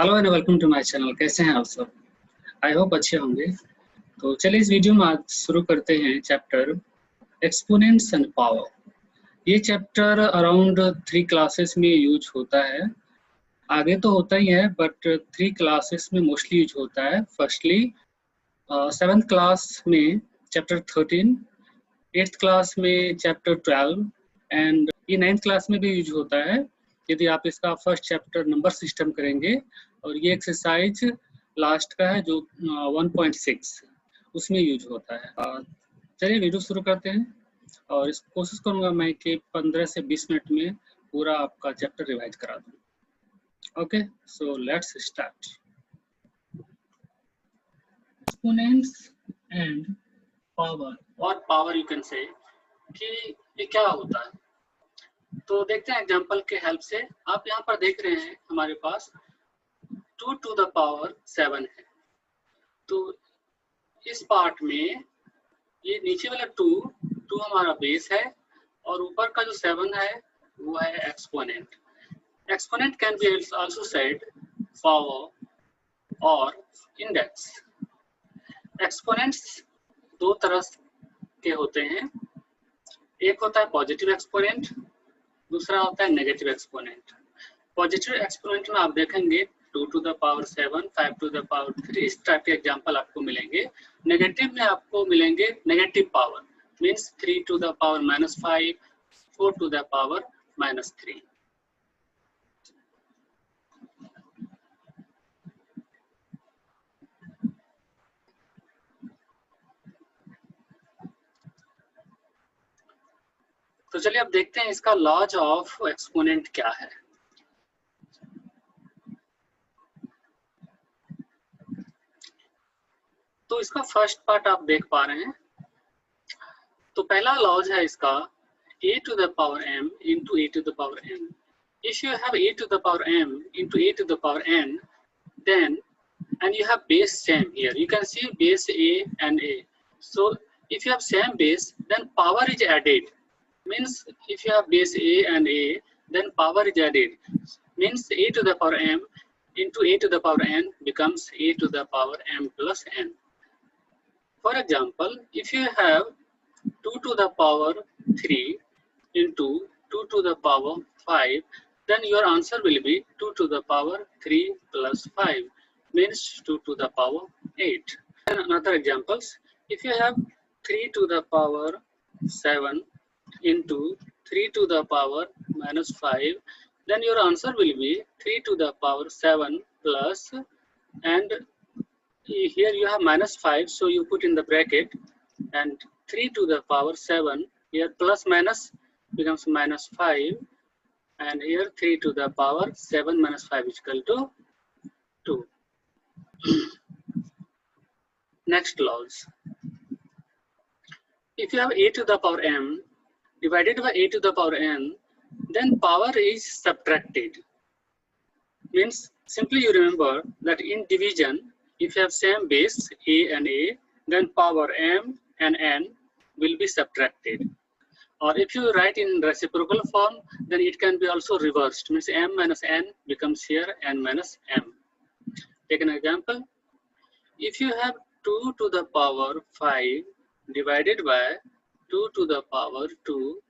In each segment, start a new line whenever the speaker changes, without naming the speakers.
Hello and welcome to my channel. कैसे हैं आप सब? आई होप अच्छे होंगे। तो चलिए इस वीडियो में आज शुरू करते हैं चैप्टर एक्सपोनेंट्स एंड पावर। ये चैप्टर अराउंड 3 क्लासेस में यूज होता है। आगे तो होता ही है बट 3 क्लासेस में मोस्टली यूज होता है। फर्स्टली 7th क्लास में चैप्टर 13, 8th क्लास में चैप्टर 12 एंड ये 9th क्लास में भी यूज होता है यदि आप इसका फर्स्ट चैप्टर नंबर सिस्टम करेंगे। और ये एक्सरसाइज लास्ट का है जो 1.6 उसमें यूज होता है। चलिए वीडियो शुरू करते हैं और इस कोशिश करूंगा मैं कि 15 से 20 मिनट में पूरा आपका चैप्टर रिवाइज करा दूं। Okay, so let's start. Exponents and power और पावर यू कैन से कि ये क्या होता है। तो देखते हैं एग्जांपल के हेल्प से। आप यहाँ पर देख रहे हैं हमारे पास 2 to the power 7 है। तो इस पार्ट में ये नीचे वाला 2 हमारा बेस है और ऊपर का जो 7 है वो है exponent. Exponent can be also said power और इंडेक्स। एक्सपोनेंट्स दो तरह के होते हैं। एक होता है पॉजिटिव एक्सपोनेंट, दूसरा होता है नेगेटिव एक्सपोनेंट। पॉजिटिव एक्सपोनेंट में आप देखेंगे 2 to the power 7, 5 to the power 3 इस टाइप के एग्जाम्पल आपको मिलेंगे। नेगेटिव में आपको मिलेंगे negative power, means 3 to the power -5, 4 to the power -3। तो चलिए अब देखते हैं इसका लॉज ऑफ एक्सपोनेंट क्या है। तो इसका फर्स्ट पार्ट आप देख पा रहे हैं। तो पहला लॉज है इसका a to the power m into a to the power n। If you have a to the power m into a to the power n, then and you have base same here. You can see base a and a. So if you have same base, then power is added. Means if you have base a and a, then power is added. Means a to the power m into a to the power n becomes a to the power m plus n. For example, if you have 2 to the power 3 into 2 to the power 5, then your answer will be 2 to the power 3 plus 5, means 2 to the power 8. And another examples, if you have 3 to the power 7 into 3 to the power -5, then your answer will be 3 to the power 7 plus, and here you have -5, so you put in the bracket, and 3 to the power 7, here plus minus becomes -5, and here 3 to the power 7 minus 5 is equal to 2. Next laws. If you have a to the power m divided by a to the power n, then power is subtracted. Means simply you remember that in division, if you have same base a and a, then power m and n will be subtracted. Or if you write in reciprocal form, then it can be also reversed. Means m minus n becomes here n minus m. Take an example. If you have 2 to the power 5 divided by 2 to the power 2,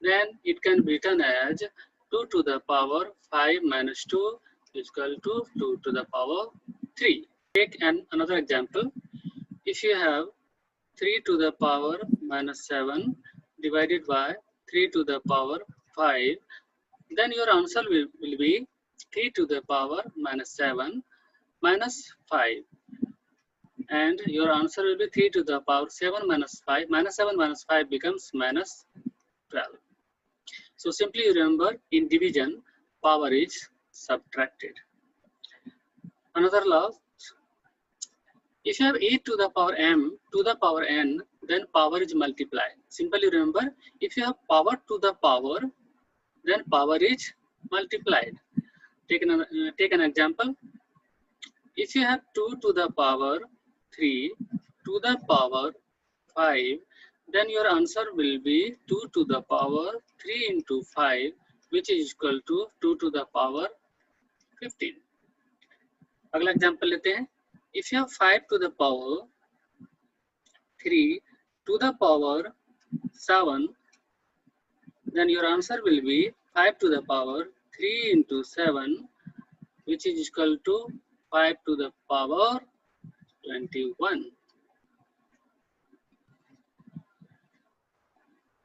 then it can be written as 2 to the power 5 minus 2 is equal to 2 to the power 3. Take another example. If you have 3 to the power -7 divided by 3 to the power 5, then your answer will be 3 to the power -7 minus 5, and your answer will be 3 to the power 7 minus 5. -7 minus 5 becomes -12. So simply remember, in division, power is subtracted. Another law. If you have a to the power m to the power n, then power is multiplied. Simply remember, if you have power to the power, then power is multiplied. Take an example. If you have 2 to the power 3 to the power 5, then your answer will be 2 to the power 3 into 5, which is equal to 2 to the power 15. अगला example लेते हैं। If you have 5 to the power 3 to the power 7, then your answer will be 5 to the power 3 into 7, which is equal to 5 to the power 21.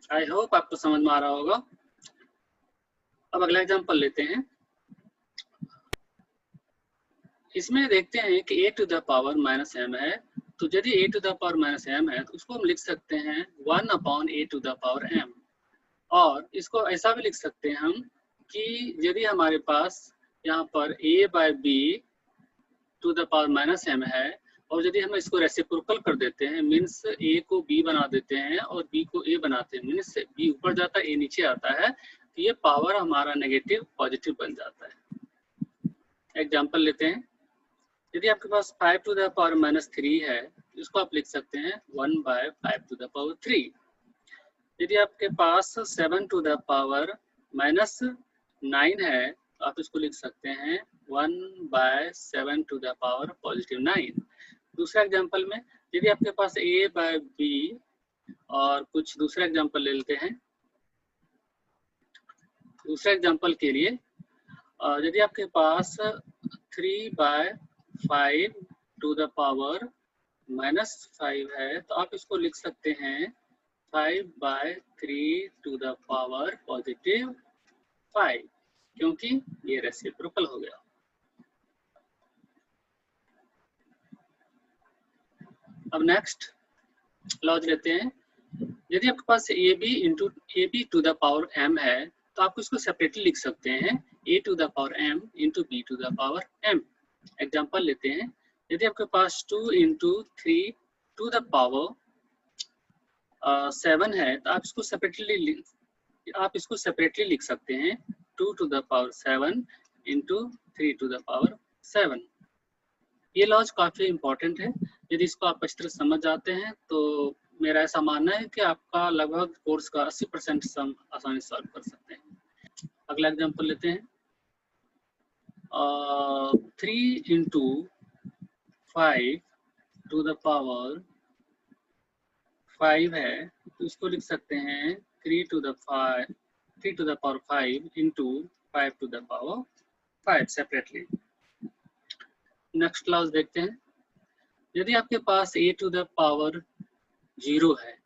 I hope आपको समझ में आ रहा होगा। अब अगला एग्जांपल लेते हैं। इसमें देखते हैं कि a to the power minus M है, तो यदि a to the power minus M है तो उसको हम लिख सकते हैं 1 upon a to the power m। और इसको ऐसा भी लिख सकते हैं हम कि यदि हमारे पास यहाँ पर a by b to the power minus m है, और यदि हम इसको रेसिप्रोकल कर देते हैं, मीन्स a को b बना देते हैं और b को a बनाते हैं, मीन्स b ऊपर जाता है a नीचे आता है, तो ये पावर हमारा नेगेटिव पॉजिटिव बन जाता है। एग्जाम्पल लेते हैं। यदि आपके पास 5 टू द पावर माइनस 3 है, इसको आप लिख सकते हैं 1 बाय 5 टू द पावर 3। यदि आपके पास 7 टू द पावर माइनस 9 है, तो आप इसको लिख सकते हैं 1 by 7 to the power positive 9। दूसरा एग्जांपल में यदि आपके पास a बाय b, और कुछ दूसरा एग्जांपल ले लेते हैं। दूसरे एग्जांपल के लिए यदि आपके पास 3 by 5 to the power minus 5 है, तो आप इसको लिख सकते हैं 5 by 3 to the power positive 5, क्योंकि ये रेसिप्रोकल हो गया। अब नेक्स्ट लॉज लेते हैं। यदि आपके पास a b to the power m है, तो आप इसको सेपरेटली लिख सकते हैं a to the power m into b to the power m। Example लेते हैं। यदि आपके पास 2 इंटू 3 टू द पावर 7 है, तो आप इसको सेपरेटली लिख सकते हैं 2 to the power 7 into 3 to the power 7। ये लॉज काफ़ी इंपॉर्टेंट है। यदि इसको आप अच्छी तरह समझ जाते हैं तो मेरा ऐसा मानना है कि आपका लगभग कोर्स का 80% सम आसानी से सॉल्व कर सकते हैं। अगला एग्जांपल लेते हैं। 3 इंटू 5 टू द पावर 5 है, तो इसको लिख सकते हैं 3 to the power 5 into 5 to the power 5 separately. Next class देखते हैं। यदि आपके पास a टू द पावर 0 है,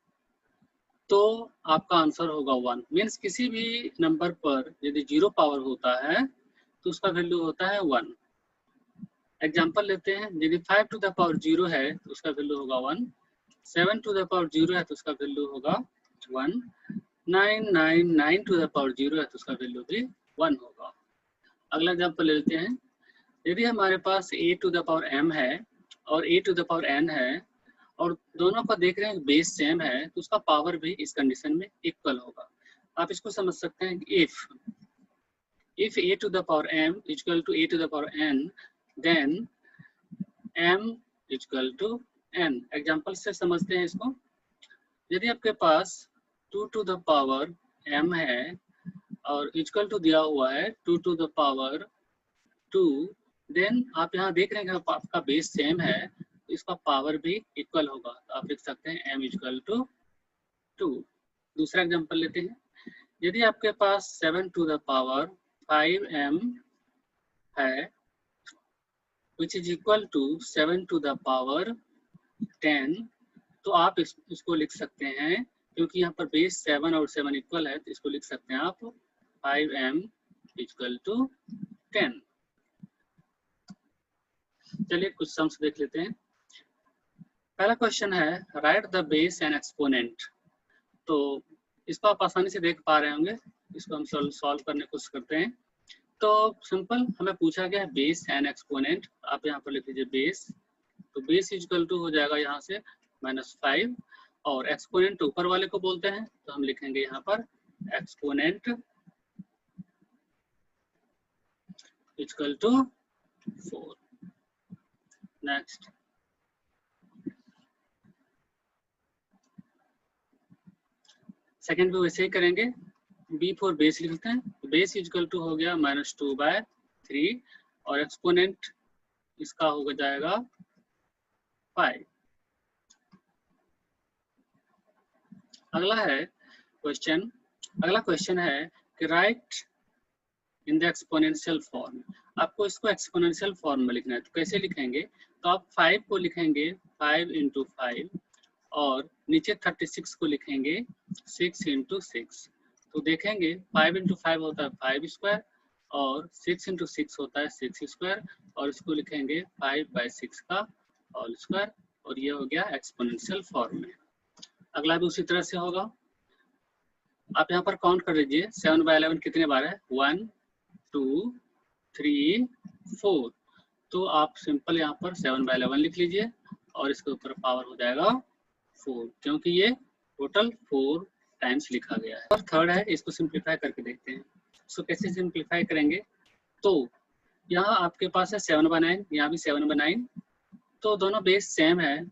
तो आपका आंसर होगा 1। मीन्स किसी भी नंबर पर यदि 0 पावर होता है तो उसका वैल्यू होता है 1। एग्जांपल लेते हैं। यदि 5 टू द पावर 0 है तो उसका वैल्यू होगा 1, 7 टू द पावर 0 है तो उसका वैल्यू होगा 1, 9 टू द पावर 0 है तो उसका वैल्यू भी 1 होगा। अगला एग्जांपल लेते हैं। यदि हमारे पास a to the power m है और a to the power n है, और दोनों को देख रहे हैं बेस सेम है, तो उसका पावर भी इस कंडीशन में इक्वल होगा। आप इसको समझ सकते हैं कि if a to the power m is equal to a to the power n, then m is equal to n। Example से समझते हैं इसको। यदि आपके पास 2 to the power m है और इक्वल टू दिया हुआ है 2 to the power 2, देन आप यहाँ देख रहे हैं कि आपका बेस सेम है, इसका पावर भी इक्वल होगा, तो आप लिख सकते हैं m इक्वल टू 2। दूसरा एग्जांपल लेते हैं। यदि आपके पास 7 टू द पावर 5m है, which is equal to 7 to the power 10, तो आप इसको लिख सकते हैं, क्योंकि यहाँ पर बेस 7 और 7 इक्वल है, तो इसको लिख सकते हैं आप 5m इक्वल टू 10। चलिए कुछ सम्स देख लेते हैं। पहला क्वेश्चन है right the base and exponent. तो इसको आप आसानी से देख पा रहे होंगे। इसको हम सॉल्व करने की कोशिश करते हैं। तो सिंपल हमें पूछा गया है बेस एंड एक्सपोनेंट। आप यहाँ पर लिख लीजिए बेस, तो बेस इक्वल टू हो जाएगा यहाँ से -5, और एक्सपोनेंट ऊपर वाले को बोलते हैं, तो हम लिखेंगे यहाँ पर exponent equal to 4। Next second भी वैसे ही करेंगे। b फॉर बेस लिखते हैं, बेस इक्वल टू हो गया -2/3, और एक्सपोनेंट इसका हो जाएगा 5। अगला क्वेश्चन है कि right in the exponential form. आपको इसको एक्सपोनेंशियल फॉर्म में लिखना है। तो कैसे लिखेंगे? तो आप 5 को लिखेंगे 5 × 5 और नीचे 36 को लिखेंगे 6 × 6। तो देखेंगे 5 × 5 होता है 5 स्क्वायर और 6 × 6 होता है 6 स्क्वायर और इसको लिखेंगे 5/6 का होल स्क्वायर और ये हो गया एक्सपोनेंशियल फॉर्म में। अगला भी उसी तरह से होगा। आप यहाँ पर काउंट कर लीजिए 7/11 कितने बार है? 1 2 3 4। तो आप सिंपल यहाँ पर 7/11 लिख लीजिए और इसके ऊपर पावर हो जाएगा 4 क्योंकि ये टोटल 4 टाइम्स लिखा गया है। और थर्ड है, इसको सिंप्लीफाई करके देखते हैं। इसको कैसे सिंप्लीफाई करेंगे? तो यहाँ आपके पास है 7/9, यहाँ भी 7/9, तो दोनों बेस सेम है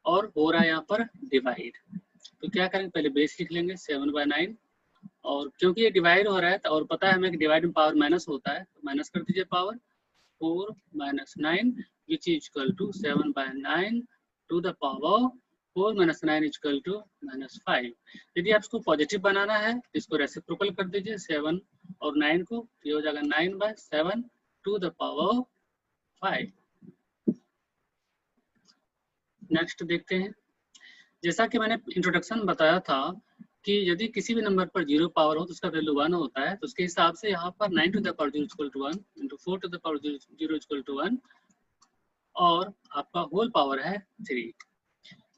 और हो रहा है यहाँ पर डिवाइड। तो क्या करेंगे? पहले बेस लिख लेंगे 7/9 और क्योंकि ये डिवाइड हो रहा है और पता है हमें कि डिवाइड में पावर माइनस होता है तो माइनस कर दीजिए power 4 - 9 which is equal to 7/9 to the power 4 - 9 is equal to -5। यदि आप इसको पॉजिटिव बनाना है तो इसको रेसिप्रोकल कर दीजिए 7 और 9 को, ये हो जाएगा 9/7 टू द पावर 5। नेक्स्ट देखते हैं। जैसा कि मैंने इंट्रोडक्शन बताया था कि यदि किसी भी नंबर पर 0 पावर हो तो उसका वैल्यू 1 होता है, तो उसके हिसाब से यहाँ पर 9 to the power 0 equal to 1 into 4 to the power 0 equal to 1 और आपका होल पावर है 3।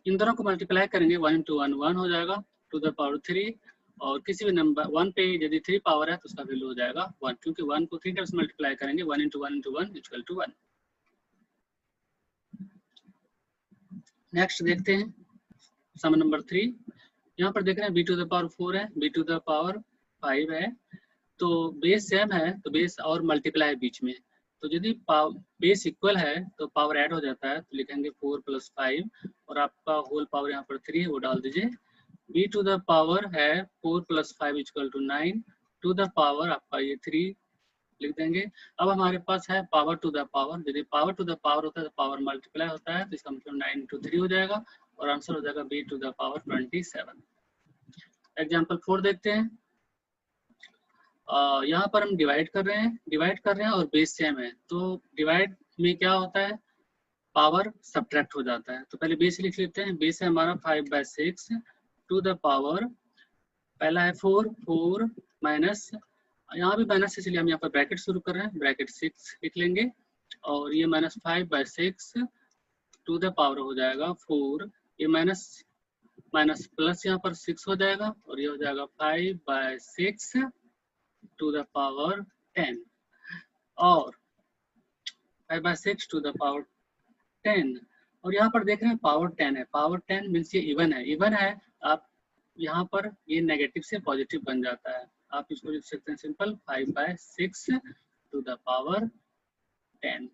इन दोनों को मल्टीप्लाई करेंगे 1 × 1 1 हो जाएगा टू द पावर 3 और किसी भी नंबर 1 पे यदि 3 पावर है तो उसका वैल्यू हो जाएगा 1 क्योंकि 1 को 3 टाइम्स मल्टीप्लाई करेंगे 1 × 1 × 1 इक्वल टू 1। नेक्स्ट देखते हैं सम नंबर 3। यहाँ पर देख रहे हैं b टू द पावर 4 है, b टू द पावर 5 है, तो बेस सेम है तो बेस और मल्टीप्लाई बीच में, तो यदि बेस इक्वल है तो पावर ऐड हो जाता है, तो लिखेंगे 4 + 5 और आपका होल पावर यहाँ पर 3 है वो डाल दीजिए। b टू द पावर है 4 + 5 equal to 9 to the power आपका ये 3 लिख देंगे। अब हमारे पास है पावर टू द पावर, यदि पावर टू द पावर होता है तो पावर मल्टीप्लाई होता है, तो इसका मतलब 9 × 3 हो जाएगा और आंसर हो जाएगा b to the power 27। Example 4 देखते हैं। यहाँ पर हम डिवाइड कर रहे हैं और बेस सेम है, तो डिवाइड में क्या होता है? पावर सब्ट्रैक्ट हो जाता है। तो पहले बेस लिख लेते हैं। बेस है हमारा 5/6 टू द पावर, पहला है 4 माइनस, यहाँ भी माइनस है इसलिए हम यहाँ पर ब्रैकेट शुरू कर रहे हैं, ब्रैकेट 6 लिख लेंगे और ये -5/6 टू द पावर हो जाएगा 4, ये माइनस प्लस यहाँ पर 6 हो जाएगा और ये हो जाएगा 5/6 टू द पावर 10 और 5/6 टू द पावर 10 और यहाँ पर देख रहे हैं पावर 10 है, पावर 10 मीन्स ये इवन है, आप यहाँ पर ये नेगेटिव से पॉजिटिव बन जाता है। आप इसको लिख सकते हैं सिंपल 5/6 टू द पावर 10।